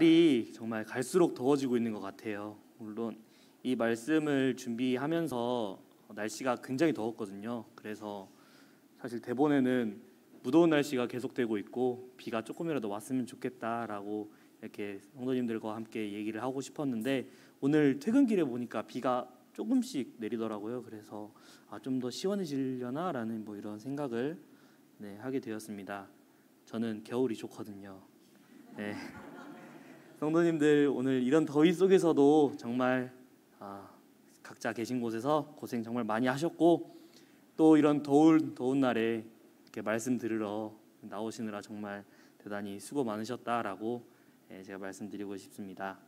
날이 정말 갈수록 더워지고 있는 것 같아요. 물론 이 말씀을 준비하면서 날씨가 굉장히 더웠거든요. 그래서 사실 대본에는 무더운 날씨가 계속되고 있고 비가 조금이라도 왔으면 좋겠다라고 이렇게 성도님들과 함께 얘기를 하고 싶었는데 오늘 퇴근길에 보니까 비가 조금씩 내리더라고요. 그래서 좀 더 시원해지려나라는 이런 생각을 하게 되었습니다. 저는 겨울이 좋거든요. 네. 성도님들 오늘 이런 더위 속에서도 정말 각자 계신 곳에서 고생 정말 많이 하셨고 또 이런 더운 날에 이렇게 말씀 들으러 나오시느라 정말 대단히 수고 많으셨다라고 제가 말씀드리고 싶습니다.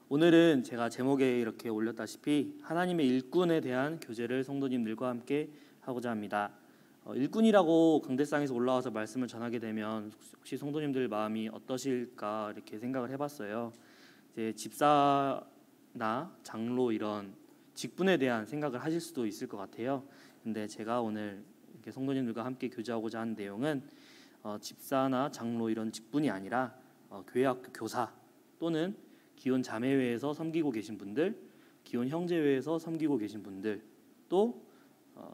오늘은 제가 제목에 이렇게 올렸다시피 하나님의 일꾼에 대한 교제를 성도님들과 함께 하고자 합니다. 일꾼이라고 강대상에서 올라와서 말씀을 전하게 되면 혹시 성도님들 마음이 어떠실까 이렇게 생각을 해봤어요. 이제 집사나 장로 이런 직분에 대한 생각을 하실 수도 있을 것 같아요. 근데 제가 오늘 이렇게 성도님들과 함께 교제하고자 하는 내용은 집사나 장로 이런 직분이 아니라 교회학교 교사 또는 기혼 자매회에서 섬기고 계신 분들, 기혼 형제회에서 섬기고 계신 분들, 또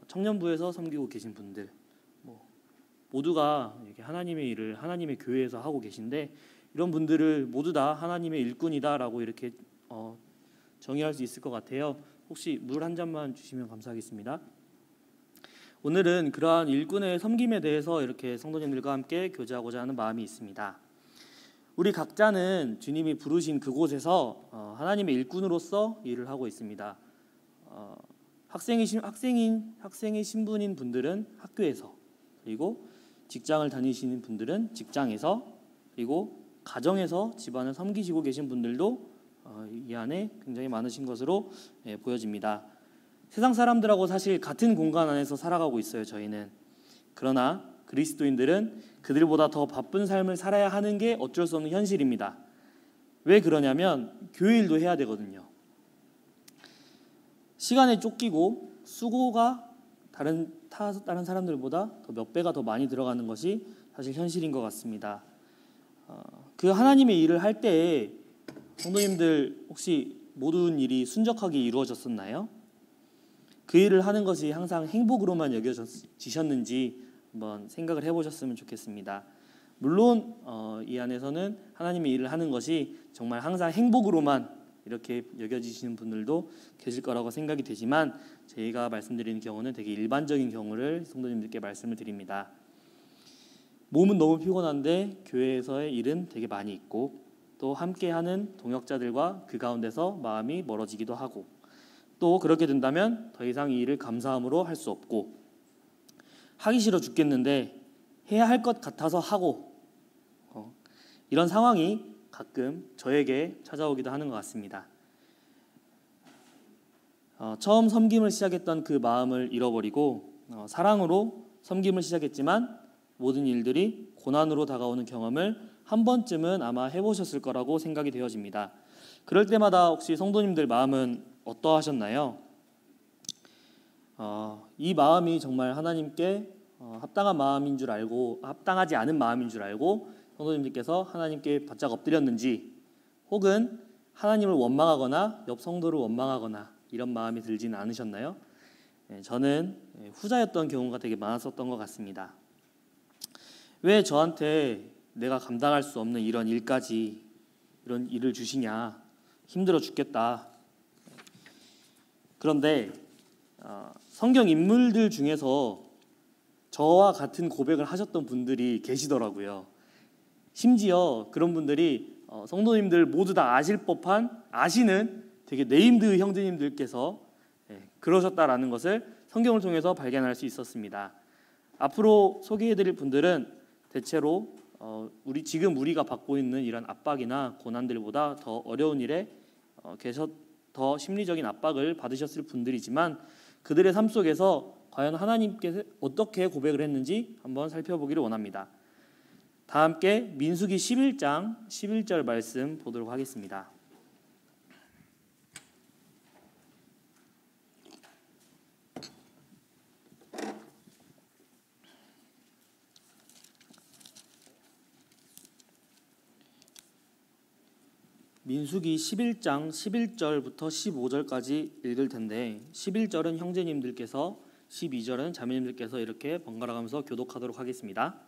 청년부에서 섬기고 계신 분들 모두가 이렇게 하나님의 일을 하나님의 교회에서 하고 계신데 이런 분들을 모두 다 하나님의 일꾼이다라고 이렇게 정의할 수 있을 것 같아요. 혹시 물 한 잔만 주시면 감사하겠습니다. 오늘은 그러한 일꾼의 섬김에 대해서 이렇게 성도님들과 함께 교제하고자 하는 마음이 있습니다. 우리 각자는 주님이 부르신 그곳에서 하나님의 일꾼으로서 일을 하고 있습니다. 학생의 신분인 분들은 학교에서, 그리고 직장을 다니시는 분들은 직장에서, 그리고 가정에서 집안을 섬기시고 계신 분들도 이 안에 굉장히 많으신 것으로 보여집니다. 세상 사람들하고 사실 같은 공간 안에서 살아가고 있어요. 저희는. 그러나 그리스도인들은 그들보다 더 바쁜 삶을 살아야 하는 게 어쩔 수 없는 현실입니다. 왜 그러냐면 교회 일도 해야 되거든요. 시간에 쫓기고 수고가 다른 사람들보다 몇 배가 더 많이 들어가는 것이 사실 현실인 것 같습니다. 그 하나님의 일을 할 때 성도님들 혹시 모든 일이 순적하게 이루어졌었나요? 그 일을 하는 것이 항상 행복으로만 여겨지셨는지 한번 생각을 해보셨으면 좋겠습니다. 물론 이 안에서는 하나님의 일을 하는 것이 정말 항상 행복으로만 이렇게 여겨지시는 분들도 계실 거라고 생각이 되지만 저희가 말씀드리는 경우는 되게 일반적인 경우를 성도님들께 말씀을 드립니다. 몸은 너무 피곤한데 교회에서의 일은 되게 많이 있고 또 함께하는 동역자들과 그 가운데서 마음이 멀어지기도 하고 또 그렇게 된다면 더 이상 이 일을 감사함으로 할 수 없고 하기 싫어 죽겠는데 해야 할 것 같아서 하고 이런 상황이 가끔 저에게 찾아오기도 하는 것 같습니다. 처음 섬김을 시작했던 그 마음을 잃어버리고 사랑으로 섬김을 시작했지만 모든 일들이 고난으로 다가오는 경험을 한 번쯤은 아마 해보셨을 거라고 생각이 되어집니다. 그럴 때마다 혹시 성도님들 마음은 어떠하셨나요? 이 마음이 정말 하나님께 합당한 마음인 줄 알고 합당하지 않은 마음인 줄 알고 성도님들께서 하나님께 바짝 엎드렸는지 혹은 하나님을 원망하거나 옆 성도를 원망하거나 이런 마음이 들지는 않으셨나요? 저는 후자였던 경우가 되게 많았었던 것 같습니다. 왜 저한테 내가 감당할 수 없는 이런 일까지 이런 일을 주시냐, 힘들어 죽겠다. 그런데 성경 인물들 중에서 저와 같은 고백을 하셨던 분들이 계시더라고요. 심지어 그런 분들이 성도님들 모두 다 아실 법한 아시는 되게 네임드 형제님들께서 그러셨다라는 것을 성경을 통해서 발견할 수 있었습니다. 앞으로 소개해드릴 분들은 대체로 지금 우리가 받고 있는 이런 압박이나 고난들보다 더 어려운 일에 더 심리적인 압박을 받으셨을 분들이지만 그들의 삶 속에서 과연 하나님께서 어떻게 고백을 했는지 한번 살펴보기를 원합니다. 다 함께 민수기 11장 11절 말씀 보도록 하겠습니다. 민수기 11장 11절부터 15절까지 읽을 텐데 11절은 형제님들께서 12절은 자매님들께서 이렇게 번갈아 가면서 교독하도록 하겠습니다.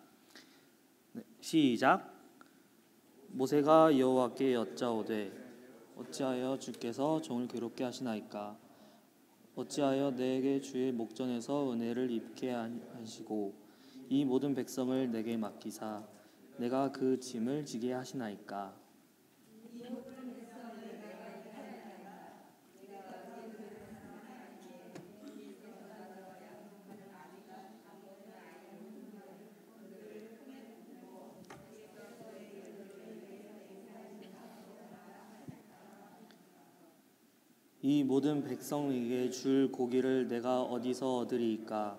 네, 시작. 모세가 여호와께 여짜오되 어찌하여 주께서 종을 괴롭게 하시나이까? 어찌하여 내게 주의 목전에서 은혜를 입게 하시고 이 모든 백성을 내게 맡기사 내가 그 짐을 지게 하시나이까? 이 모든 백성에게 줄 고기를 내가 어디서 얻으리이까?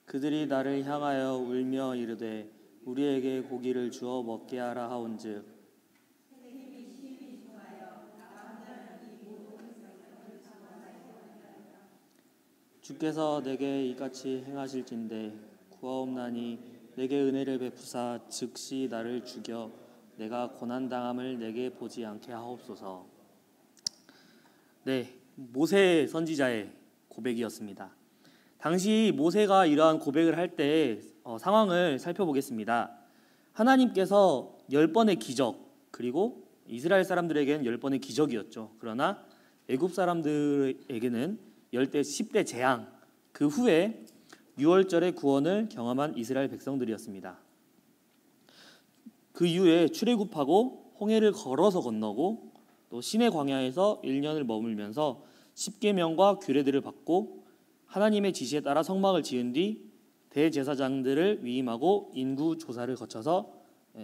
그들이 나를 향하여 울며 이르되 우리에게 고기를 주어 먹게 하라 하온즉 주께서 내게 이같이 행하실진대 구하옵나니 내게 은혜를 베푸사 즉시 나를 죽여 내가 고난당함을 내게 보지 않게 하옵소서. 네, 모세 선지자의 고백이었습니다. 당시 모세가 이러한 고백을 할 때 상황을 살펴보겠습니다. 하나님께서 10번의 기적, 그리고 이스라엘 사람들에게는 10번의 기적이었죠. 그러나 애굽 사람들에게는 10대 재앙, 그 후에 6월절의 구원을 경험한 이스라엘 백성들이었습니다. 그 이후에 출애굽하고 홍해를 걸어서 건너고 또 시내 광야에서 1년을 머물면서 십계명과 규례들을 받고 하나님의 지시에 따라 성막을 지은 뒤 대제사장들을 위임하고 인구 조사를 거쳐서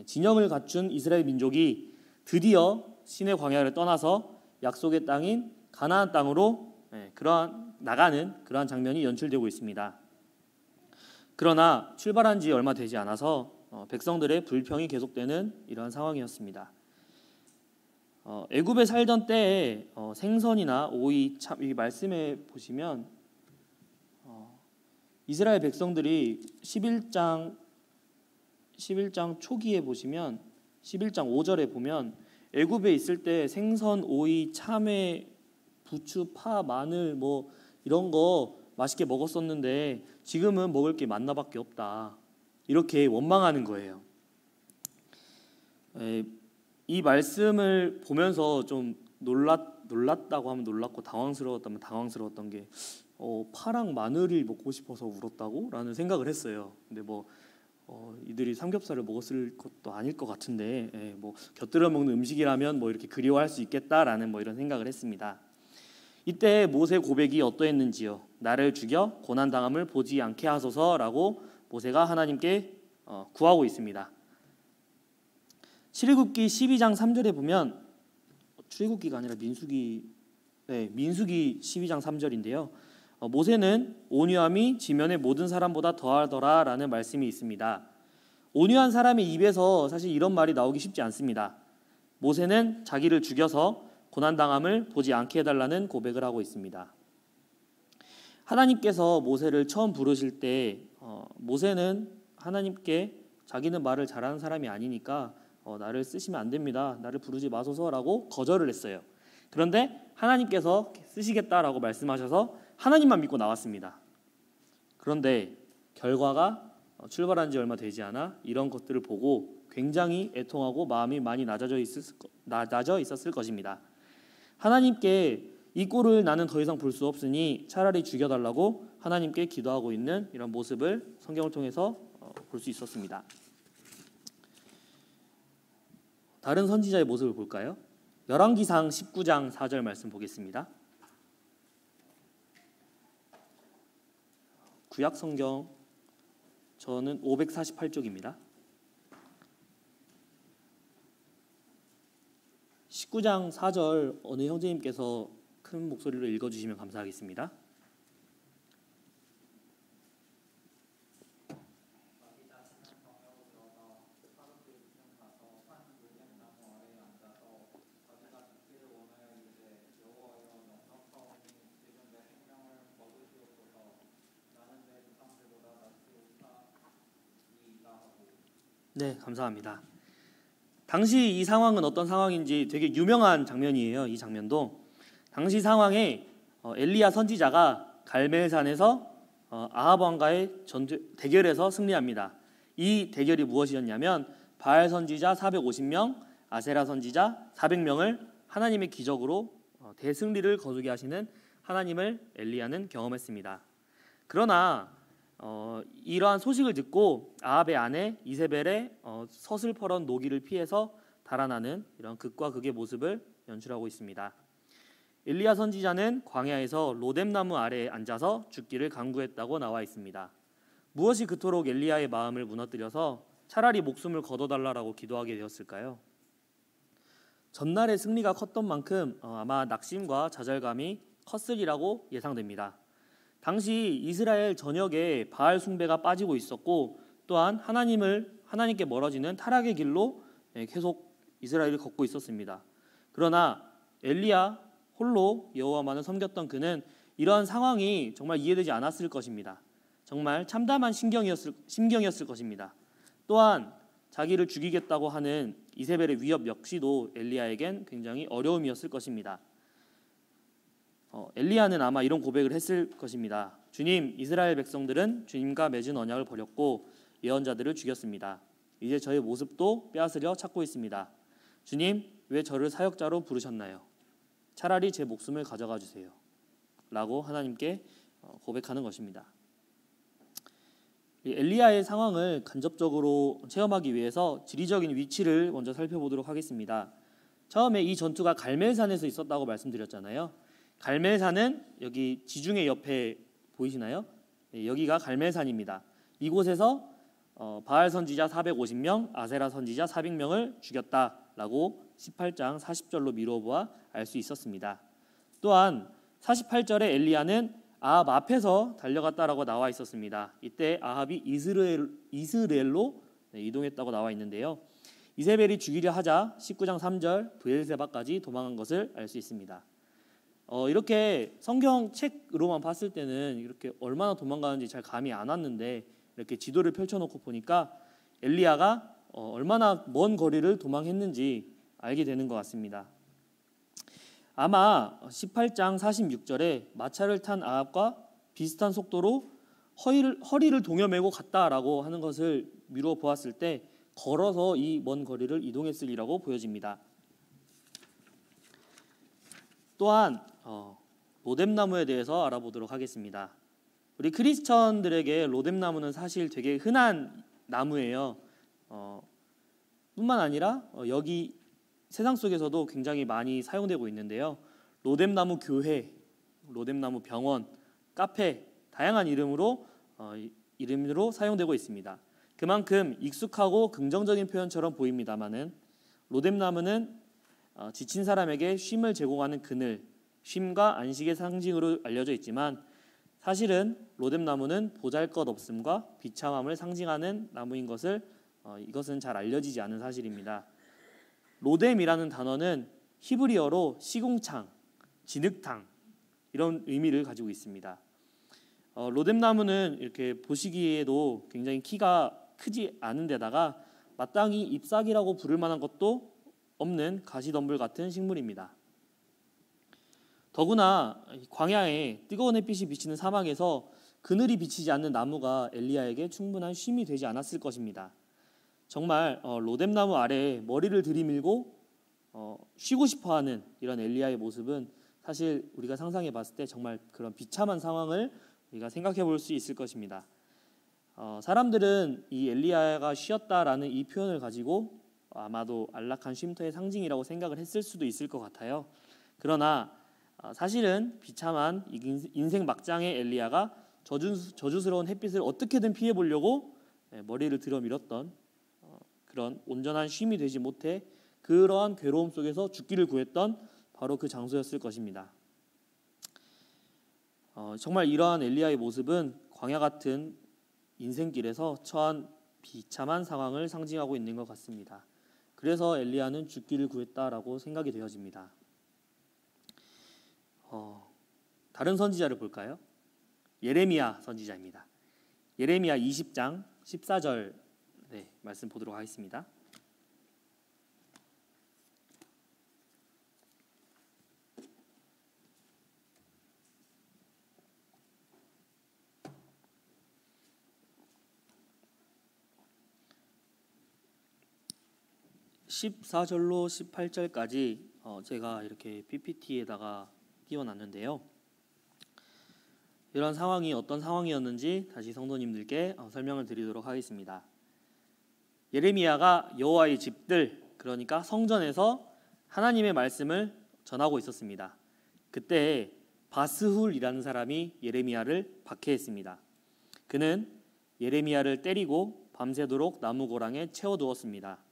진영을 갖춘 이스라엘 민족이 드디어 시내 광야를 떠나서 약속의 땅인 가나안 땅으로 나가는 그러한 장면이 연출되고 있습니다. 그러나 출발한 지 얼마 되지 않아서 백성들의 불평이 계속되는 이러한 상황이었습니다. 애굽에 살던 때에 생선이나 오이, 참 이 말씀에 보시면 이스라엘 백성들이 11장 초기에 보시면 11장 5절에 보면 애굽에 있을 때 생선, 오이, 참외, 부추, 파, 마늘 뭐 이런 거 맛있게 먹었었는데 지금은 먹을 게 만나밖에 없다. 이렇게 원망하는 거예요. 이 말씀을 보면서 좀 놀랐다고 하면 놀랐고 당황스러웠다면 당황스러웠던 게 파랑 마늘이 먹고 싶어서 울었다고? 라는 생각을 했어요. 근데 이들이 삼겹살을 먹었을 것도 아닐 것 같은데 곁들여 먹는 음식이라면 이렇게 그리워할 수 있겠다라는 이런 생각을 했습니다. 이때 모세 고백이 어떠했는지요? 나를 죽여 고난당함을 보지 않게 하소서라고 모세가 하나님께 구하고 있습니다. 출애굽기 12장 3절에 보면 출애굽기가 아니라 민수기 12장 3절인데요. 모세는 온유함이 지면의 모든 사람보다 더하더라라는 말씀이 있습니다. 온유한 사람의 입에서 사실 이런 말이 나오기 쉽지 않습니다. 모세는 자기를 죽여서 고난당함을 보지 않게 해달라는 고백을 하고 있습니다. 하나님께서 모세를 처음 부르실 때 모세는 하나님께 자기는 말을 잘하는 사람이 아니니까 나를 쓰시면 안 됩니다. 나를 부르지 마소서라고 거절을 했어요. 그런데 하나님께서 쓰시겠다라고 말씀하셔서 하나님만 믿고 나왔습니다. 그런데 결과가 출발한 지 얼마 되지 않아 이런 것들을 보고 굉장히 애통하고 마음이 많이 낮아져 있었을 것입니다. 하나님께 이 꼴을 나는 더 이상 볼 수 없으니 차라리 죽여달라고 하나님께 기도하고 있는 이런 모습을 성경을 통해서 볼 수 있었습니다. 다른 선지자의 모습을 볼까요? 열왕기상 19장 4절 말씀 보겠습니다. 구약 성경 저는 548쪽입니다. 19장 4절 어느 형제님께서 큰 목소리로 읽어주시면 감사하겠습니다. 네, 감사합니다. 당시 이 상황은 어떤 상황인지 되게 유명한 장면이에요. 이 장면도 당시 상황에 엘리야 선지자가 갈멜산에서 아합 왕과의 대결에서 승리합니다. 이 대결이 무엇이었냐면 바알 선지자 450명, 아세라 선지자 400명을 하나님의 기적으로 대승리를 거두게 하시는 하나님을 엘리야는 경험했습니다. 그러나 이러한 소식을 듣고 아합의 아내 이세벨의 서슬퍼런 노기를 피해서 달아나는 이런 극과 극의 모습을 연출하고 있습니다. 엘리야 선지자는 광야에서 로뎀나무 아래에 앉아서 죽기를 간구했다고 나와 있습니다. 무엇이 그토록 엘리야의 마음을 무너뜨려서 차라리 목숨을 거둬달라고 기도하게 되었을까요? 전날의 승리가 컸던 만큼 아마 낙심과 좌절감이 컸으리라고 예상됩니다. 당시 이스라엘 전역에 바알 숭배가 빠지고 있었고 또한 하나님께 멀어지는 타락의 길로 계속 이스라엘을 걷고 있었습니다. 그러나 엘리야 홀로 여호와만을 섬겼던 그는 이러한 상황이 정말 이해되지 않았을 것입니다. 정말 참담한 심경이었을 것입니다. 또한 자기를 죽이겠다고 하는 이세벨의 위협 역시도 엘리야에겐 굉장히 어려움이었을 것입니다. 엘리야는 아마 이런 고백을 했을 것입니다. 주님, 이스라엘 백성들은 주님과 맺은 언약을 버렸고 예언자들을 죽였습니다. 이제 저의 모습도 빼앗으려 찾고 있습니다. 주님, 왜 저를 사역자로 부르셨나요? 차라리 제 목숨을 가져가 주세요. 라고 하나님께 고백하는 것입니다. 엘리야의 상황을 간접적으로 체험하기 위해서 지리적인 위치를 먼저 살펴보도록 하겠습니다. 처음에 이 전투가 갈멜산에서 있었다고 말씀드렸잖아요. 갈멜산은 여기 지중해 옆에 보이시나요? 여기가 갈멜산입니다. 이곳에서 바알 선지자 450명, 아세라 선지자 400명을 죽였다라고 18장 40절로 미루어보아 알 수 있었습니다. 또한 48절에 엘리야는 아합 앞에서 달려갔다라고 나와 있었습니다. 이때 아합이 이스라엘로 이동했다고 나와 있는데요. 이세벨이 죽이려 하자 19장 3절 브엘세바까지 도망간 것을 알 수 있습니다. 이렇게 성경책으로만 봤을 때는 이렇게 얼마나 도망가는지 잘 감이 안 왔는데 이렇게 지도를 펼쳐놓고 보니까 엘리야가 얼마나 먼 거리를 도망했는지 알게 되는 것 같습니다. 아마 18장 46절에 마차를 탄 아합과 비슷한 속도로 허리를 동여매고 갔다라고 하는 것을 미루어 보았을 때 걸어서 이 먼 거리를 이동했으리라고 보여집니다. 또한 로뎀나무에 대해서 알아보도록 하겠습니다. 우리 크리스천들에게 로뎀나무는 사실 되게 흔한 나무예요. 뿐만 아니라 여기 세상 속에서도 굉장히 많이 사용되고 있는데요. 로뎀나무 교회, 로뎀나무 병원, 카페 다양한 이름으로 사용되고 있습니다. 그만큼 익숙하고 긍정적인 표현처럼 보입니다마는 로뎀나무는 지친 사람에게 쉼을 제공하는 그늘, 쉼과 안식의 상징으로 알려져 있지만 사실은 로뎀나무는 보잘것없음과 비참함을 상징하는 나무인 것을 이것은 잘 알려지지 않은 사실입니다. 로뎀이라는 단어는 히브리어로 시궁창, 진흙탕 이런 의미를 가지고 있습니다. 로뎀나무는 이렇게 보시기에도 굉장히 키가 크지 않은 데다가 마땅히 잎사귀라고 부를 만한 것도 없는 가시덤불 같은 식물입니다. 더구나 광야에 뜨거운 햇빛이 비치는 사막에서 그늘이 비치지 않는 나무가 엘리야에게 충분한 쉼이 되지 않았을 것입니다. 정말 로뎀나무 아래에 머리를 들이밀고 쉬고 싶어하는 이런 엘리야의 모습은 사실 우리가 상상해 봤을 때 정말 그런 비참한 상황을 우리가 생각해 볼 수 있을 것입니다. 사람들은 이 엘리야가 쉬었다라는 이 표현을 가지고 아마도 안락한 쉼터의 상징이라고 생각을 했을 수도 있을 것 같아요. 그러나 사실은 비참한 인생 막장의 엘리야가 저주스러운 햇빛을 어떻게든 피해 보려고 머리를 들어 밀었던 그런 온전한 쉼이 되지 못해 그러한 괴로움 속에서 죽기를 구했던 바로 그 장소였을 것입니다. 정말 이러한 엘리야의 모습은 광야 같은 인생길에서 처한 비참한 상황을 상징하고 있는 것 같습니다. 그래서 엘리야는 죽기를 구했다라고 생각이 되어집니다. 다른 선지자를 볼까요? 예레미야 선지자입니다. 예레미야 20장 14절 말씀 보도록 하겠습니다. 14절로 18절까지 제가 이렇게 PPT에다가 띄워놨는데요. 이런 상황이 어떤 상황이었는지 다시 성도님들께 설명을 드리도록 하겠습니다. 예레미야가 여호와의 집들, 그러니까 성전에서 하나님의 말씀을 전하고 있었습니다. 그때 바스훌이라는 사람이 예레미야를 박해했습니다. 그는 예레미야를 때리고 밤새도록 나무고랑에 채워두었습니다.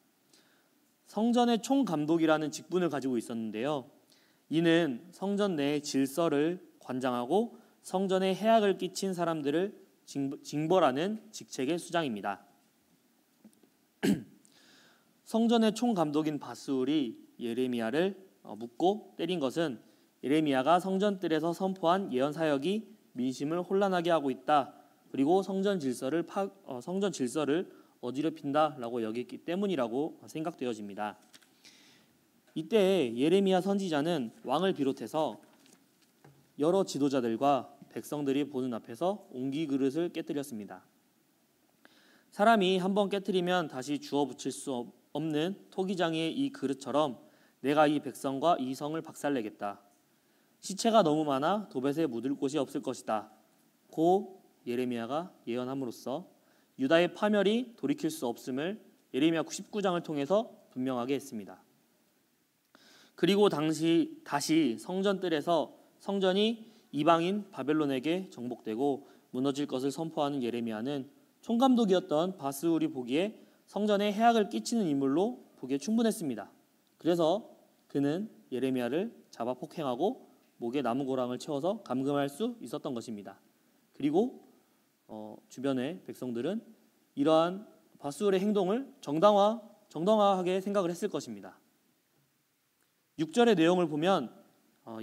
성전의 총감독이라는 직분을 가지고 있었는데요. 이는 성전 내의 질서를 관장하고 성전에 해악을 끼친 사람들을 징벌하는 직책의 수장입니다. 성전의 총감독인 바스훌이 예레미야를 묻고 때린 것은 예레미야가 성전뜰에서 선포한 예언 사역이 민심을 혼란하게 하고 있다. 그리고 성전 질서를 어지럽힌다라고 여겼기 때문이라고 생각되어집니다. 이때 예레미야 선지자는 왕을 비롯해서 여러 지도자들과 백성들이 보는 앞에서 옹기 그릇을 깨뜨렸습니다. 사람이 한번 깨뜨리면 다시 주워 붙일 수 없는 토기장이의 이 그릇처럼 내가 이 백성과 이 성을 박살내겠다. 시체가 너무 많아 도벳에 묻을 곳이 없을 것이다. 고 예레미야가 예언함으로써 유다의 파멸이 돌이킬 수 없음을 예레미야 19장을 통해서 분명하게 했습니다. 그리고 다시 성전뜰에서 성전이 이방인 바벨론에게 정복되고 무너질 것을 선포하는 예레미야는 총감독이었던 바스훌이 보기에 성전에 해악을 끼치는 인물로 보기에 충분했습니다. 그래서 그는 예레미야를 잡아 폭행하고 목에 나무고랑을 채워서 감금할 수 있었던 것입니다. 그리고 주변의 백성들은 이러한 바스훌의 행동을 정당화하게 생각을 했을 것입니다. 6절의 내용을 보면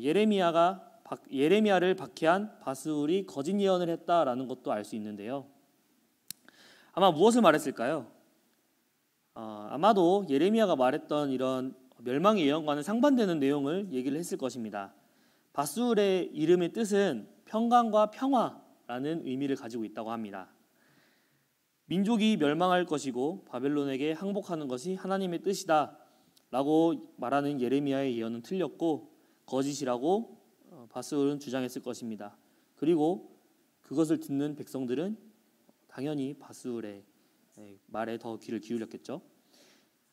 예레미야를 박해한 바스훌이 거짓 예언을 했다라는 것도 알 수 있는데요. 아마 무엇을 말했을까요? 아마도 예레미야가 말했던 이런 멸망의 예언과는 상반되는 내용을 얘기를 했을 것입니다. 바스훌의 이름의 뜻은 평강과 평화라는 의미를 가지고 있다고 합니다. 민족이 멸망할 것이고 바벨론에게 항복하는 것이 하나님의 뜻이다 라고 말하는 예레미야의 예언은 틀렸고 거짓이라고 바스훌은 주장했을 것입니다. 그리고 그것을 듣는 백성들은 당연히 바스훌의 말에 더 귀를 기울였겠죠.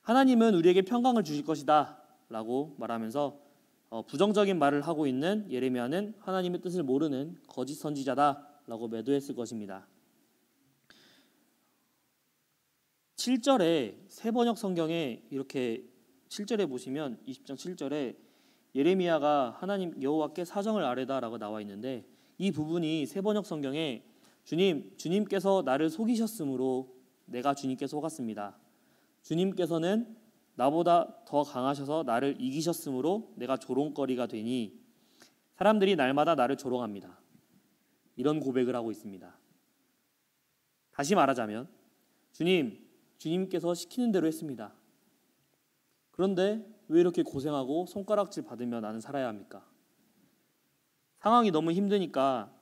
하나님은 우리에게 평강을 주실 것이다 라고 말하면서 부정적인 말을 하고 있는 예레미야는 하나님의 뜻을 모르는 거짓 선지자다 라고 매도했을 것입니다. 7절에 새번역 성경에 이렇게 7절에 보시면 20장 7절에 예레미야가 하나님 여호와께 사정을 아뢰다라고 나와 있는데 이 부분이 새번역 성경에 주님께서 나를 속이셨으므로 내가 주님께 속았습니다. 주님께서는 나보다 더 강하셔서 나를 이기셨으므로 내가 조롱거리가 되니 사람들이 날마다 나를 조롱합니다. 이런 고백을 하고 있습니다. 다시 말하자면 주님께서 시키는 대로 했습니다. 그런데 왜 이렇게 고생하고 손가락질 받으며 나는 살아야 합니까? 상황이 너무 힘드니까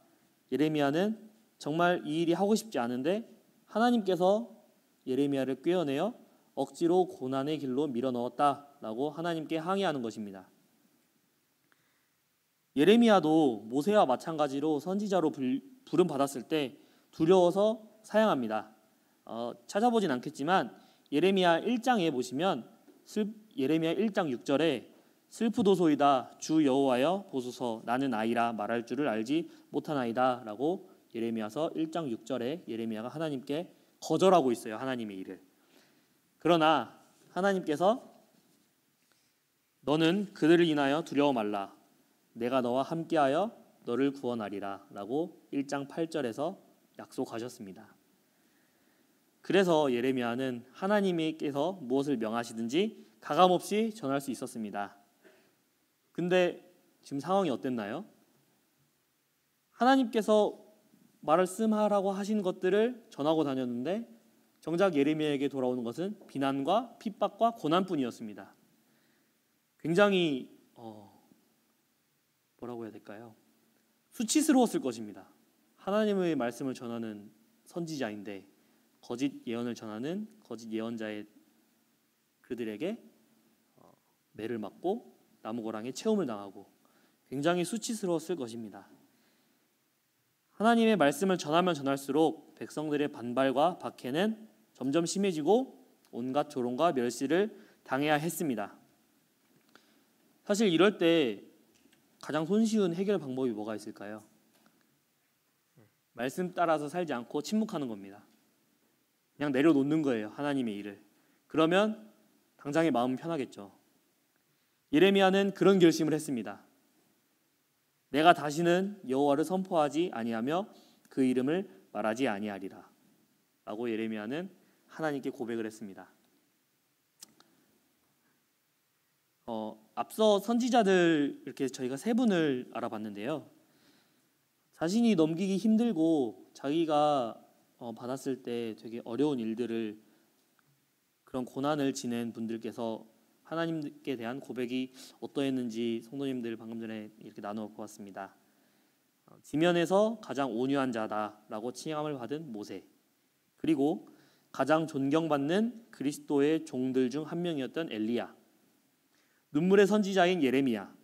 예레미야는 정말 이 일이 하고 싶지 않은데 하나님께서 예레미야를 꿰어내어 억지로 고난의 길로 밀어넣었다라고 하나님께 항의하는 것입니다. 예레미야도 모세와 마찬가지로 선지자로 부름받았을 때 두려워서 사양합니다. 찾아보진 않겠지만 예레미야 1장에 보시면 예레미야 1장 6절에 슬프도소이다 주 여호와여 보소서 나는 아이라 말할 줄을 알지 못하나이다 라고 예레미야서 1장 6절에 예레미야가 하나님께 거절하고 있어요. 하나님의 일을. 그러나 하나님께서 너는 그들을 인하여 두려워 말라 내가 너와 함께하여 너를 구원하리라 라고 1장 8절에서 약속하셨습니다. 그래서 예레미야는 하나님께서 무엇을 명하시든지 가감없이 전할 수 있었습니다. 근데 지금 상황이 어땠나요? 하나님께서 말씀하라고 하신 것들을 전하고 다녔는데 정작 예레미야에게 돌아오는 것은 비난과 핍박과 고난뿐이었습니다. 굉장히 뭐라고 해야 될까요? 수치스러웠을 것입니다. 하나님의 말씀을 전하는 선지자인데 거짓 예언을 전하는 거짓 예언자의 그들에게 매를 맞고 나무고랑에 체험을 당하고 굉장히 수치스러웠을 것입니다. 하나님의 말씀을 전하면 전할수록 백성들의 반발과 박해는 점점 심해지고 온갖 조롱과 멸시를 당해야 했습니다. 사실 이럴 때 가장 손쉬운 해결 방법이 뭐가 있을까요? 말씀 따라서 살지 않고 침묵하는 겁니다. 그냥 내려놓는 거예요, 하나님의 일을. 그러면 당장의 마음은 편하겠죠. 예레미야는 그런 결심을 했습니다. 내가 다시는 여호와를 선포하지 아니하며 그 이름을 말하지 아니하리라 라고 예레미야는 하나님께 고백을 했습니다. 앞서 선지자들 이렇게 저희가 세 분을 알아봤는데요. 자신이 넘기기 힘들고 자기가 받았을 때 되게 어려운 일들을, 그런 고난을 지낸 분들께서 하나님께 대한 고백이 어떠했는지 성도님들 방금 전에 이렇게 나누어 보았습니다. 지면에서 가장 온유한 자다라고 칭함을 받은 모세, 그리고 가장 존경받는 그리스도의 종들 중 한 명이었던 엘리야, 눈물의 선지자인 예레미야,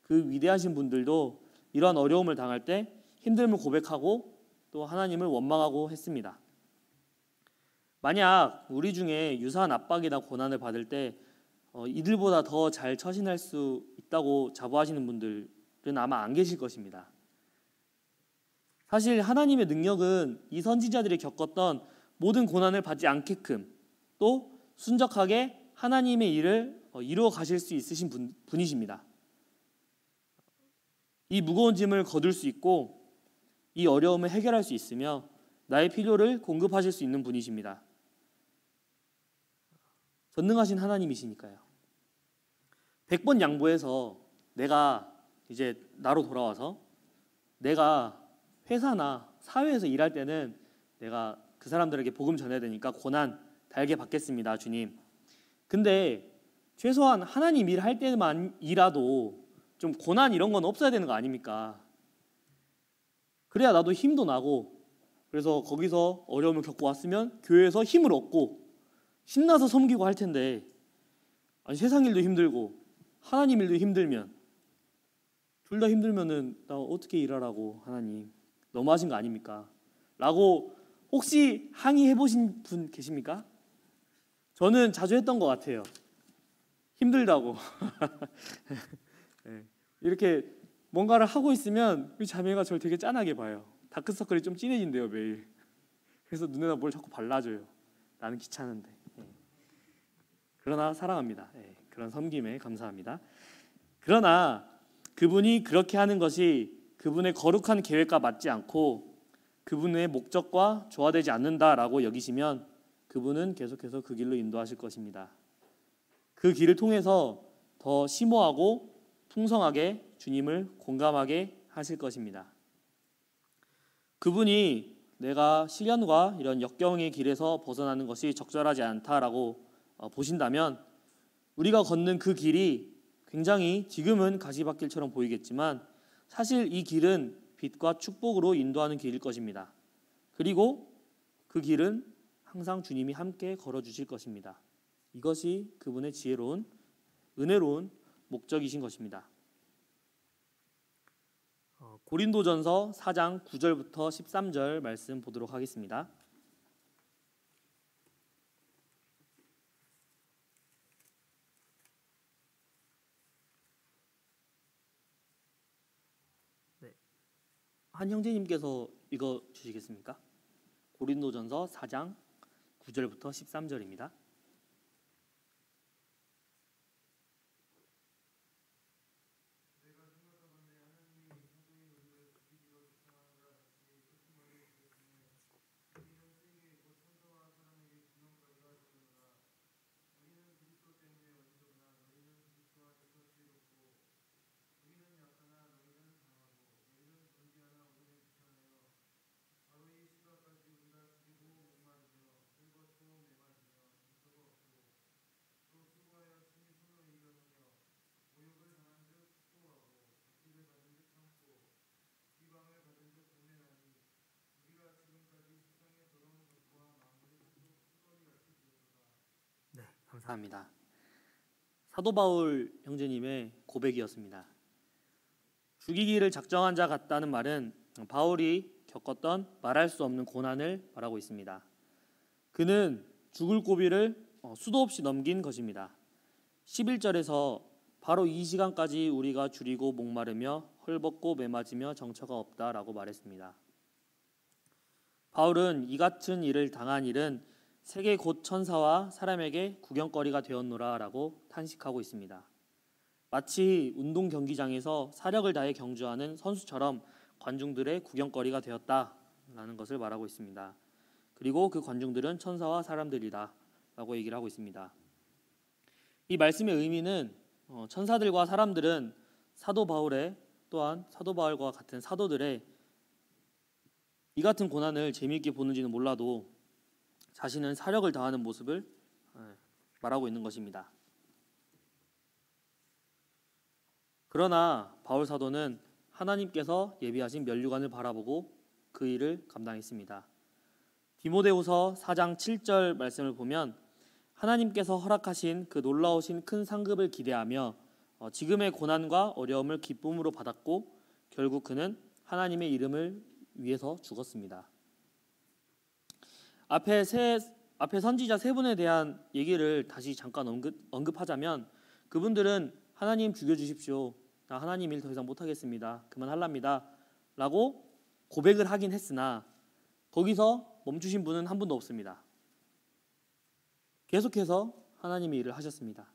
그 위대하신 분들도 이러한 어려움을 당할 때 힘듦을 고백하고 또 하나님을 원망하고 했습니다. 만약 우리 중에 유사한 압박이나 고난을 받을 때 이들보다 더 잘 처신할 수 있다고 자부하시는 분들은 아마 안 계실 것입니다. 사실 하나님의 능력은 이 선지자들이 겪었던 모든 고난을 받지 않게끔 또 순적하게 하나님의 일을 이루어 가실 수 있으신 분이십니다. 이 무거운 짐을 거둘 수 있고 이 어려움을 해결할 수 있으며 나의 필요를 공급하실 수 있는 분이십니다. 전능하신 하나님이시니까요. 100번 양보해서 내가 이제 나로 돌아와서 내가 회사나 사회에서 일할 때는 내가 그 사람들에게 복음 전해야 되니까 고난 달게 받겠습니다, 주님. 근데 최소한 하나님 일할 때만이라도 좀 고난 이런 건 없어야 되는 거 아닙니까? 그래야 나도 힘도 나고, 그래서 거기서 어려움을 겪고 왔으면 교회에서 힘을 얻고 신나서 섬기고 할 텐데, 아니 세상 일도 힘들고 하나님 일도 힘들면, 둘 다 힘들면은 나 어떻게 일하라고, 하나님 너무하신 거 아닙니까? 라고 혹시 항의해 보신 분 계십니까? 저는 자주 했던 것 같아요. 힘들다고. 네. 이렇게 뭔가를 하고 있으면 우리 자매가 저를 되게 짠하게 봐요. 다크서클이 좀 진해진대요, 매일. 그래서 눈에다 뭘 자꾸 발라줘요. 나는 귀찮은데. 네. 그러나 사랑합니다. 네. 그런 섬김에 감사합니다. 그러나 그분이 그렇게 하는 것이 그분의 거룩한 계획과 맞지 않고 그분의 목적과 조화되지 않는다라고 여기시면 그분은 계속해서 그 길로 인도하실 것입니다. 그 길을 통해서 더 심오하고 풍성하게 주님을 공감하게 하실 것입니다. 그분이 내가 시련과 이런 역경의 길에서 벗어나는 것이 적절하지 않다라고 보신다면 우리가 걷는 그 길이 굉장히 지금은 가시밭길처럼 보이겠지만 사실 이 길은 빛과 축복으로 인도하는 길일 것입니다. 그리고 그 길은 항상 주님이 함께 걸어주실 것입니다. 이것이 그분의 지혜로운, 은혜로운 목적이신 것입니다. 고린도전서 4장 9절부터 13절 말씀 보도록 하겠습니다. 네. 한 형제님께서 읽어 주시겠습니까? 고린도전서 4장 9절부터 13절입니다. 네, 감사합니다. 사도 바울 형제님의 고백이었습니다. 죽이기를 작정한 자 같다는 말은 바울이 겪었던 말할 수 없는 고난을 말하고 있습니다. 그는 죽을 고비를 수도 없이 넘긴 것입니다. 11절에서 바로 이 시간까지 우리가 줄이고 목마르며 헐벗고 매맞으며 정처가 없다라고 말했습니다. 바울은 이 같은 일을 당한 일은 세계 곧 천사와 사람에게 구경거리가 되었노라 라고 탄식하고 있습니다. 마치 운동 경기장에서 사력을 다해 경주하는 선수처럼 관중들의 구경거리가 되었다라는 것을 말하고 있습니다. 그리고 그 관중들은 천사와 사람들이다 라고 얘기를 하고 있습니다. 이 말씀의 의미는 천사들과 사람들은 사도 바울의 또한 사도 바울과 같은 사도들의 이 같은 고난을 재미있게 보는지는 몰라도 자신은 사력을 다하는 모습을 말하고 있는 것입니다. 그러나 바울 사도는 하나님께서 예비하신 면류관을 바라보고 그 일을 감당했습니다. 디모데후서 4장 7절 말씀을 보면 하나님께서 허락하신 그 놀라우신 큰 상급을 기대하며 지금의 고난과 어려움을 기쁨으로 받았고 결국 그는 하나님의 이름을 위해서 죽었습니다. 앞에 선지자 세 분에 대한 얘기를 다시 잠깐 언급하자면 그분들은 하나님 죽여주십시오. 나 하나님 일 더 이상 못하겠습니다. 그만할랍니다. 라고 고백을 하긴 했으나 거기서 멈추신 분은 한 분도 없습니다. 계속해서 하나님의 일을 하셨습니다.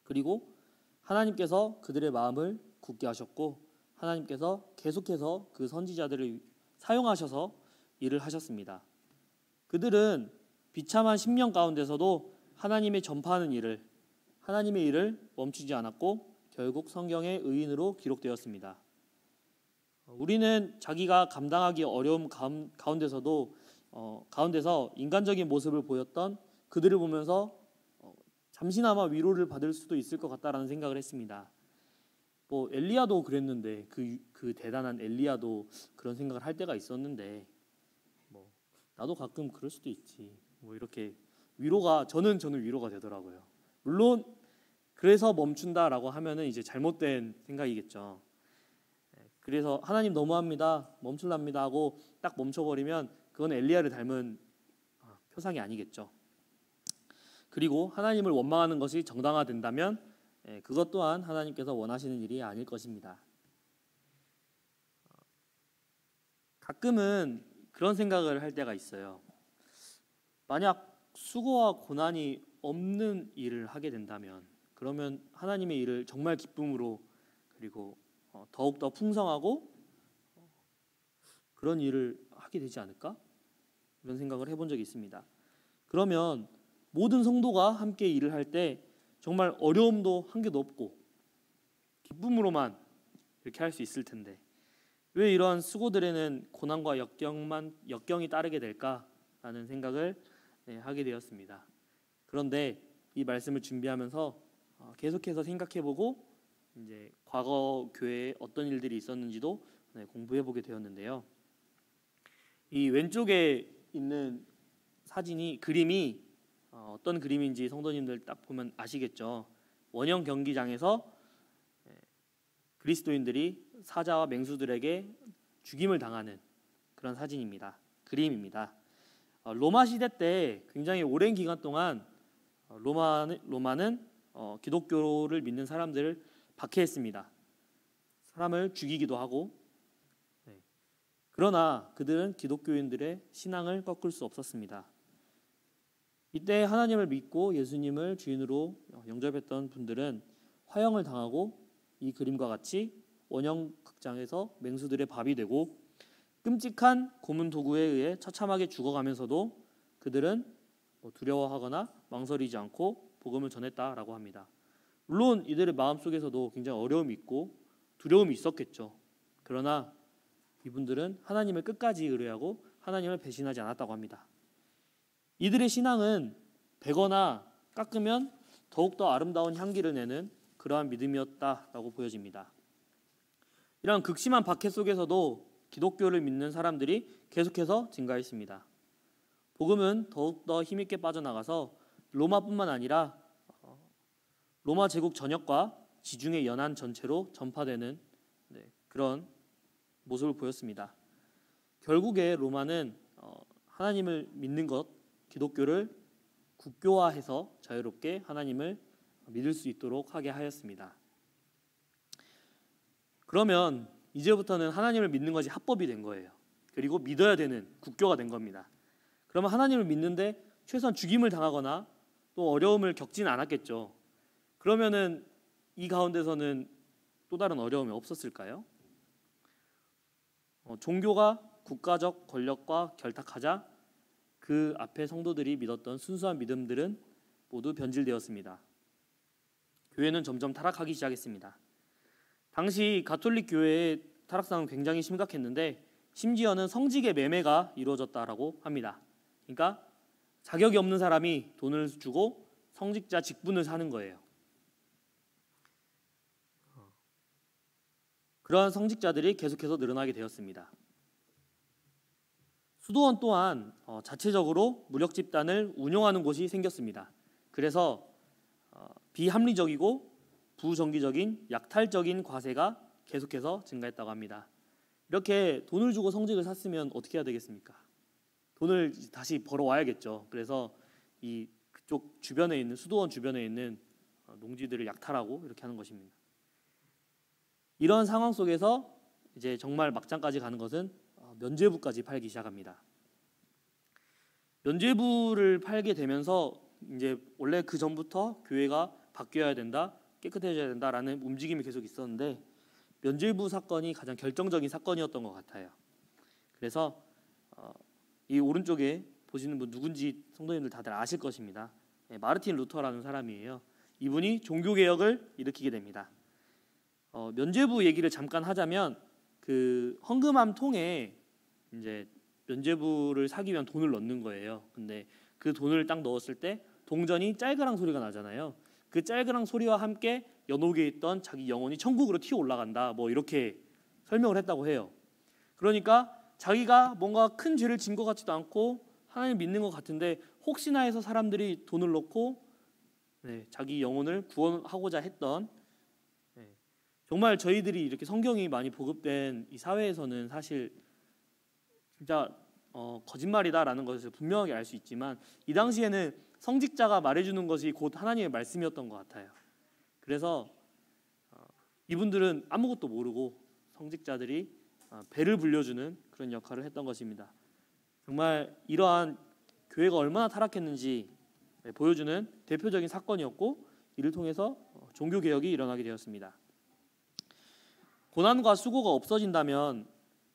그리고 하나님께서 그들의 마음을 굳게 하셨고 하나님께서 계속해서 그 선지자들을 사용하셔서 일을 하셨습니다. 그들은 비참한 심령 가운데서도 하나님의 전파하는 일을 하나님의 일을 멈추지 않았고 결국 성경의 의인으로 기록되었습니다. 우리는 자기가 감당하기 어려움 가운데서 인간적인 모습을 보였던 그들을 보면서 잠시나마 위로를 받을 수도 있을 것 같다라는 생각을 했습니다. 엘리야도 그랬는데 그 대단한 엘리야도 그런 생각을 할 때가 있었는데 나도 가끔 그럴 수도 있지. 이렇게 저는 위로가 되더라고요. 물론 그래서 멈춘다라고 하면은 이제 잘못된 생각이겠죠. 그래서 하나님 너무합니다. 멈출랍니다 하고 딱 멈춰버리면 그건 엘리야를 닮은 표상이 아니겠죠. 그리고 하나님을 원망하는 것이 정당화된다면 그것 또한 하나님께서 원하시는 일이 아닐 것입니다. 가끔은 그런 생각을 할 때가 있어요. 만약 수고와 고난이 없는 일을 하게 된다면 그러면 하나님의 일을 정말 기쁨으로 그리고 더욱더 풍성하고 그런 일을 하게 되지 않을까? 이런 생각을 해본 적이 있습니다. 그러면 모든 성도가 함께 일을 할 때 정말 어려움도 한 개도 없고 기쁨으로만 이렇게 할 수 있을 텐데 왜 이런 수고들에는 고난과 역경이 따르게 될까라는 생각을 하게 되었습니다. 그런데 이 말씀을 준비하면서 계속해서 생각해보고 이제 과거 교회에 어떤 일들이 있었는지도 공부해보게 되었는데요. 이 왼쪽에 있는 그림이 어떤 그림인지 성도님들 딱 보면 아시겠죠. 원형 경기장에서 그리스도인들이 사자와 맹수들에게 죽임을 당하는 그런 그림입니다. 로마 시대 때 굉장히 오랜 기간 동안 로마는 기독교를 믿는 사람들을 박해했습니다. 사람을 죽이기도 하고 그러나 그들은 기독교인들의 신앙을 꺾을 수 없었습니다. 이때 하나님을 믿고 예수님을 주인으로 영접했던 분들은 화형을 당하고 이 그림과 같이 원형 극장에서 맹수들의 밥이 되고 끔찍한 고문 도구에 의해 처참하게 죽어가면서도 그들은 두려워하거나 망설이지 않고 복음을 전했다라고 합니다. 물론 이들의 마음속에서도 굉장히 어려움이 있고 두려움이 있었겠죠. 그러나 이분들은 하나님을 끝까지 의뢰하고 하나님을 배신하지 않았다고 합니다. 이들의 신앙은 베거나 깎으면 더욱더 아름다운 향기를 내는 그러한 믿음이었다라고 보여집니다. 이런 극심한 박해 속에서도 기독교를 믿는 사람들이 계속해서 증가했습니다. 복음은 더욱더 힘있게 빠져나가서 로마뿐만 아니라 로마 제국 전역과 지중해 연안 전체로 전파되는 그런 모습을 보였습니다. 결국에 로마는 하나님을 믿는 것, 기독교를 국교화해서 자유롭게 하나님을 믿을 수 있도록 하게 하였습니다. 그러면 이제부터는 하나님을 믿는 것이 합법이 된 거예요. 그리고 믿어야 되는 국교가 된 겁니다. 그러면 하나님을 믿는데 최소한 죽임을 당하거나 또 어려움을 겪지는 않았겠죠. 그러면은 이 가운데서는 또 다른 어려움이 없었을까요? 종교가 국가적 권력과 결탁하자 그 앞에 성도들이 믿었던 순수한 믿음들은 모두 변질되었습니다. 교회는 점점 타락하기 시작했습니다. 당시 가톨릭 교회의 타락상은 굉장히 심각했는데 심지어는 성직의 매매가 이루어졌다라고 합니다. 그러니까 자격이 없는 사람이 돈을 주고 성직자 직분을 사는 거예요. 그러한 성직자들이 계속해서 늘어나게 되었습니다. 수도원 또한 자체적으로 무력 집단을 운용하는 곳이 생겼습니다. 그래서 비합리적이고 부정기적인 약탈적인 과세가 계속해서 증가했다고 합니다. 이렇게 돈을 주고 성직을 샀으면 어떻게 해야 되겠습니까? 돈을 다시 벌어와야겠죠. 그래서 그쪽 주변에 있는 수도원 주변에 있는 농지들을 약탈하고 이렇게 하는 것입니다. 이런 상황 속에서 이제 정말 막장까지 가는 것은 면죄부까지 팔기 시작합니다. 면죄부를 팔게 되면서 이제 원래 그 전부터 교회가 바뀌어야 된다, 깨끗해져야 된다라는 움직임이 계속 있었는데 면죄부 사건이 가장 결정적인 사건이었던 것 같아요. 그래서 이 오른쪽에 보시는 분 누군지 성도님들 다들 아실 것입니다. 마르틴 루터라는 사람이에요. 이분이 종교개혁을 일으키게 됩니다. 면죄부 얘기를 잠깐 하자면 그 헌금함 통에 이제 면죄부를 사기 위한 돈을 넣는 거예요. 근데 그 돈을 딱 넣었을 때 동전이 짤그랑 소리가 나잖아요. 그 짤그랑 소리와 함께 연옥에 있던 자기 영혼이 천국으로 튀어 올라간다. 뭐 이렇게 설명을 했다고 해요. 그러니까 자기가 뭔가 큰 죄를 진 것 같지도 않고 하나님 믿는 것 같은데 혹시나 해서 사람들이 돈을 넣고 자기 영혼을 구원하고자 했던 정말 저희들이 이렇게 성경이 많이 보급된 이 사회에서는 사실 진짜 거짓말이다라는 것을 분명하게 알 수 있지만 이 당시에는 성직자가 말해주는 것이 곧 하나님의 말씀이었던 것 같아요. 그래서 이분들은 아무것도 모르고 성직자들이 배를 불려주는 그런 역할을 했던 것입니다. 정말 이러한 교회가 얼마나 타락했는지 보여주는 대표적인 사건이었고 이를 통해서 종교개혁이 일어나게 되었습니다. 고난과 수고가 없어진다면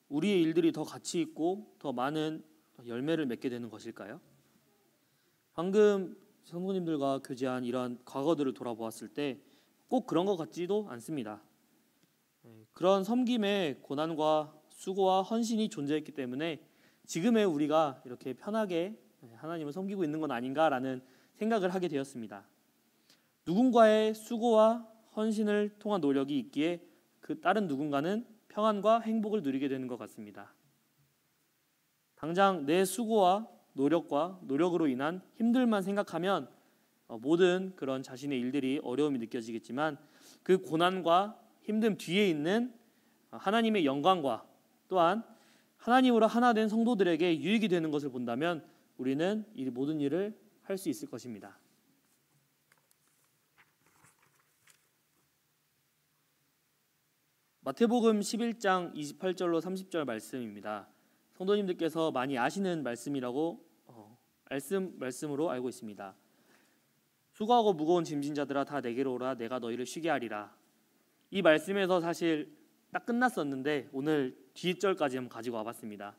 우리의 일들이 더 가치 있고 더 많은 열매를 맺게 되는 것일까요? 방금 성도님들과 교제한 이러한 과거들을 돌아보았을 때 꼭 그런 것 같지도 않습니다. 그런 섬김에 고난과 수고와 헌신이 존재했기 때문에 지금의 우리가 이렇게 편하게 하나님을 섬기고 있는 건 아닌가라는 생각을 하게 되었습니다. 누군가의 수고와 헌신을 통한 노력이 있기에 그 다른 누군가는 평안과 행복을 누리게 되는 것 같습니다. 당장 내 수고와 노력과 노력으로 인한 힘들만 생각하면 모든 그런 자신의 일들이 어려움이 느껴지겠지만 그 고난과 힘듦 뒤에 있는 하나님의 영광과 또한 하나님으로 하나 된 성도들에게 유익이 되는 것을 본다면 우리는 이 모든 일을 할 수 있을 것입니다. 마태복음 11장 28절로 30절 말씀입니다. 성도님들께서 많이 아시는 말씀이라고 말씀으로 알고 있습니다. 수고하고 무거운 짐진 자들아 다 내게로 오라 내가 너희를 쉬게 하리라. 이 말씀에서 사실 딱 끝났었는데 오늘 뒷절까지 한번 가지고 와봤습니다.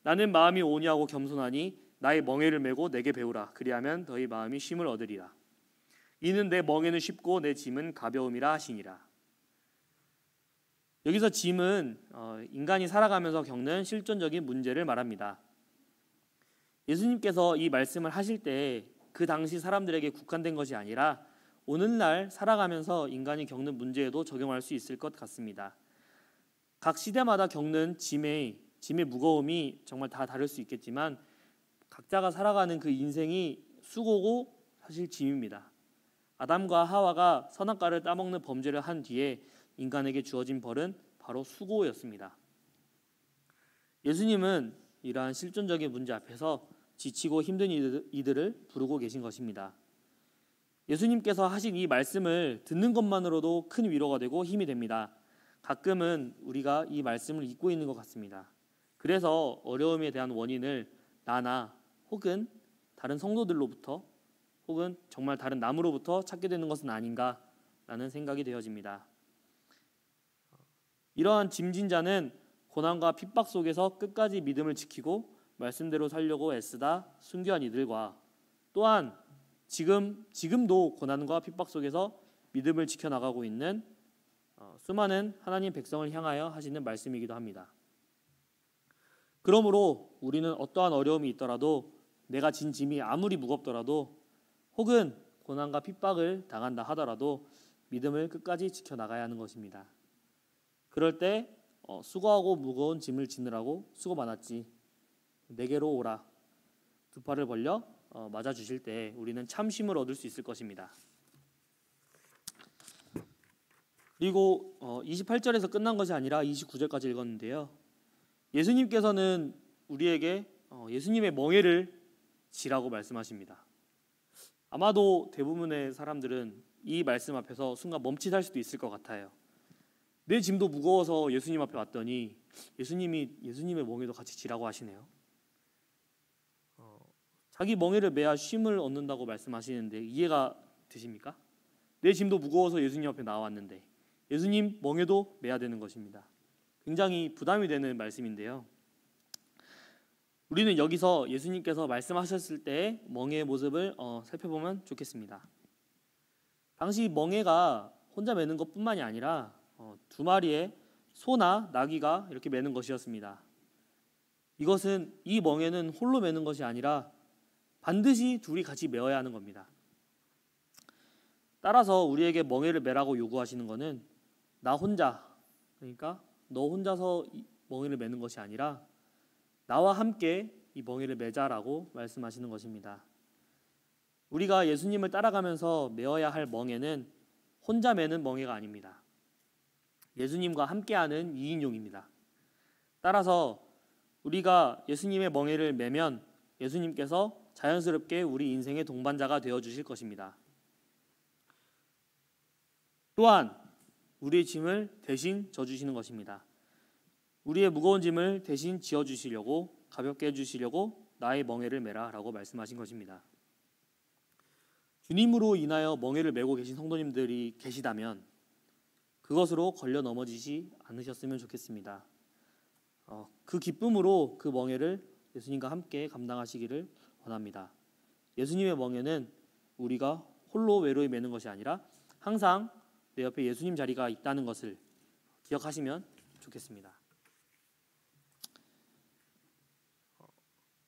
나는 마음이 온유하고 겸손하니 나의 멍에를 메고 내게 배우라. 그리하면 너희 마음이 쉼을 얻으리라. 이는 내 멍에는 쉽고 내 짐은 가벼움이라 하시니라. 여기서 짐은 인간이 살아가면서 겪는 실존적인 문제를 말합니다. 예수님께서 이 말씀을 하실 때 그 당시 사람들에게 국한된 것이 아니라 오늘날 살아가면서 인간이 겪는 문제에도 적용할 수 있을 것 같습니다. 각 시대마다 겪는 짐의 무거움이 정말 다 다를 수 있겠지만 각자가 살아가는 그 인생이 수고고 사실 짐입니다. 아담과 하와가 선악과를 따먹는 범죄를 한 뒤에 인간에게 주어진 벌은 바로 수고였습니다. 예수님은 이러한 실존적인 문제 앞에서 지치고 힘든 이들을 부르고 계신 것입니다. 예수님께서 하신 이 말씀을 듣는 것만으로도 큰 위로가 되고 힘이 됩니다. 가끔은 우리가 이 말씀을 잊고 있는 것 같습니다. 그래서 어려움에 대한 원인을 나나 혹은 다른 성도들로부터 혹은 정말 다른 남으로부터 찾게 되는 것은 아닌가라는 생각이 되어집니다. 이러한 짐진 자는 고난과 핍박 속에서 끝까지 믿음을 지키고 말씀대로 살려고 애쓰다 순교한 이들과 또한 지금도 고난과 핍박 속에서 믿음을 지켜나가고 있는 수많은 하나님 백성을 향하여 하시는 말씀이기도 합니다. 그러므로 우리는 어떠한 어려움이 있더라도 내가 진 짐이 아무리 무겁더라도 혹은 고난과 핍박을 당한다 하더라도 믿음을 끝까지 지켜나가야 하는 것입니다. 그럴 때 수고하고 무거운 짐을 지느라고 수고 많았지 내게로 오라 두 팔을 벌려 맞아주실 때 우리는 참심을 얻을 수 있을 것입니다. 그리고 28절에서 끝난 것이 아니라 29절까지 읽었는데요. 예수님께서는 우리에게 예수님의 멍에를 지라고 말씀하십니다. 아마도 대부분의 사람들은 이 말씀 앞에서 순간 멈칫할 수도 있을 것 같아요. 내 짐도 무거워서 예수님 앞에 왔더니 예수님이 예수님의 멍에도 같이 지라고 하시네요. 자기 멍에를 매야 쉼을 얻는다고 말씀하시는데 이해가 되십니까? 내 짐도 무거워서 예수님 앞에 나왔는데 예수님 멍에도 매야 되는 것입니다. 굉장히 부담이 되는 말씀인데요. 우리는 여기서 예수님께서 말씀하셨을 때의 멍에의 모습을 살펴보면 좋겠습니다. 당시 멍에가 혼자 매는 것뿐만이 아니라 두 마리의 소나 나귀가 이렇게 매는 것이었습니다. 이 멍에는 홀로 매는 것이 아니라 반드시 둘이 같이 메어야 하는 겁니다. 따라서 우리에게 멍에를 매라고 요구하시는 것은 나 혼자, 그러니까 너 혼자서 멍에를 매는 것이 아니라 나와 함께 이 멍에를 매자라고 말씀하시는 것입니다. 우리가 예수님을 따라가면서 메어야 할 멍에는 혼자 매는 멍에가 아닙니다. 예수님과 함께하는 2인용입니다. 따라서 우리가 예수님의 멍에를 매면 예수님께서 자연스럽게 우리 인생의 동반자가 되어주실 것입니다. 또한 우리의 짐을 대신 져주시는 것입니다. 우리의 무거운 짐을 대신 지어주시려고 가볍게 해주시려고 나의 멍에를 매라 라고 말씀하신 것입니다. 주님으로 인하여 멍에를 메고 계신 성도님들이 계시다면 그것으로 걸려 넘어지지 않으셨으면 좋겠습니다. 그 기쁨으로 그 멍에를 예수님과 함께 감당하시기를 원합니다. 예수님의 멍에는 우리가 홀로 외로이 매는 것이 아니라 항상 내 옆에 예수님 자리가 있다는 것을 기억하시면 좋겠습니다.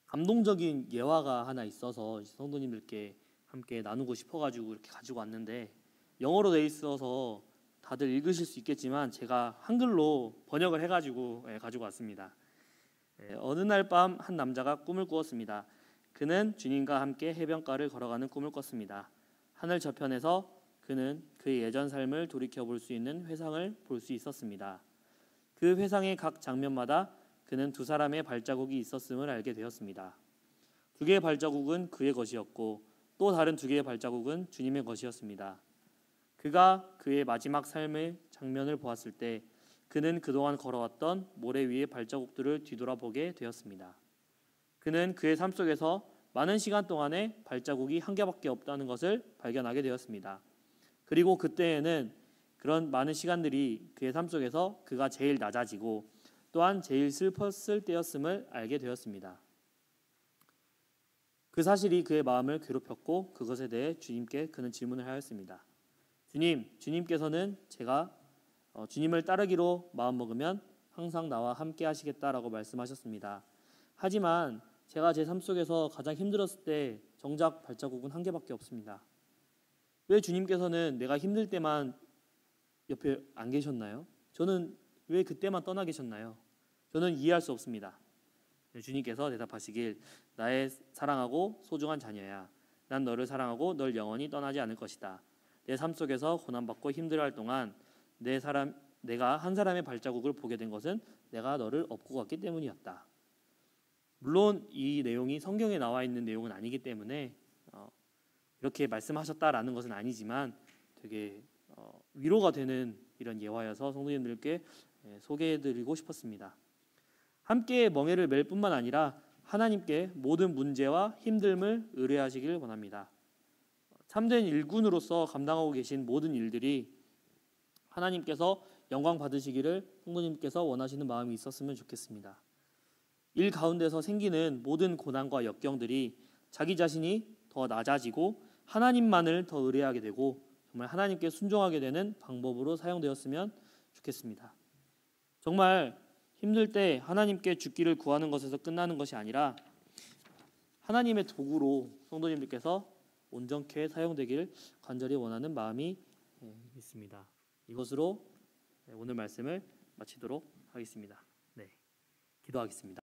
감동적인 예화가 하나 있어서 성도님들께 함께 나누고 싶어가지고 이렇게 가지고 왔는데 영어로 돼 있어서 다들 읽으실 수 있겠지만 제가 한글로 번역을 해가지고 가지고 왔습니다. 어느 날 밤 한 남자가 꿈을 꾸었습니다. 그는 주님과 함께 해변가를 걸어가는 꿈을 꿨습니다. 하늘 저편에서 그는 그의 예전 삶을 돌이켜볼 수 있는 회상을 볼 수 있었습니다. 그 회상의 각 장면마다 그는 두 사람의 발자국이 있었음을 알게 되었습니다. 두 개의 발자국은 그의 것이었고 또 다른 두 개의 발자국은 주님의 것이었습니다. 그가 그의 마지막 삶의 장면을 보았을 때 그는 그동안 걸어왔던 모래 위의 발자국들을 뒤돌아보게 되었습니다. 그는 그의 삶 속에서 많은 시간 동안에 발자국이 한 개밖에 없다는 것을 발견하게 되었습니다. 그리고 그때에는 그런 많은 시간들이 그의 삶 속에서 그가 제일 낮아지고 또한 제일 슬펐을 때였음을 알게 되었습니다. 그 사실이 그의 마음을 괴롭혔고 그것에 대해 주님께 그는 질문을 하였습니다. 주님께서는 제가 주님을 따르기로 마음먹으면 항상 나와 함께 하시겠다라고 말씀하셨습니다. 하지만 제가 제 삶 속에서 가장 힘들었을 때 정작 발자국은 한 개밖에 없습니다. 왜 주님께서는 내가 힘들 때만 옆에 안 계셨나요? 저는 왜 그때만 떠나 계셨나요? 저는 이해할 수 없습니다. 주님께서 대답하시길 나의 사랑하고 소중한 자녀야. 난 너를 사랑하고 널 영원히 떠나지 않을 것이다. 내 삶 속에서 고난받고 힘들어할 동안 내가 한 사람의 발자국을 보게 된 것은 내가 너를 업고 갔기 때문이었다. 물론 이 내용이 성경에 나와 있는 내용은 아니기 때문에 이렇게 말씀하셨다라는 것은 아니지만 되게 위로가 되는 이런 예화여서 성도님들께 소개해드리고 싶었습니다. 함께 멍에를 맬 뿐만 아니라 하나님께 모든 문제와 힘듦을 의뢰하시길 원합니다. 참된 일꾼으로서 감당하고 계신 모든 일들이 하나님께서 영광 받으시기를 성도님께서 원하시는 마음이 있었으면 좋겠습니다. 일 가운데서 생기는 모든 고난과 역경들이 자기 자신이 더 낮아지고 하나님만을 더 의뢰하게 되고 정말 하나님께 순종하게 되는 방법으로 사용되었으면 좋겠습니다. 정말 힘들 때 하나님께 죽기를 구하는 것에서 끝나는 것이 아니라 하나님의 도구로 성도님들께서 온전케 사용되길 간절히 원하는 마음이 있습니다. 이것으로 오늘 말씀을 마치도록 하겠습니다. 기도하겠습니다.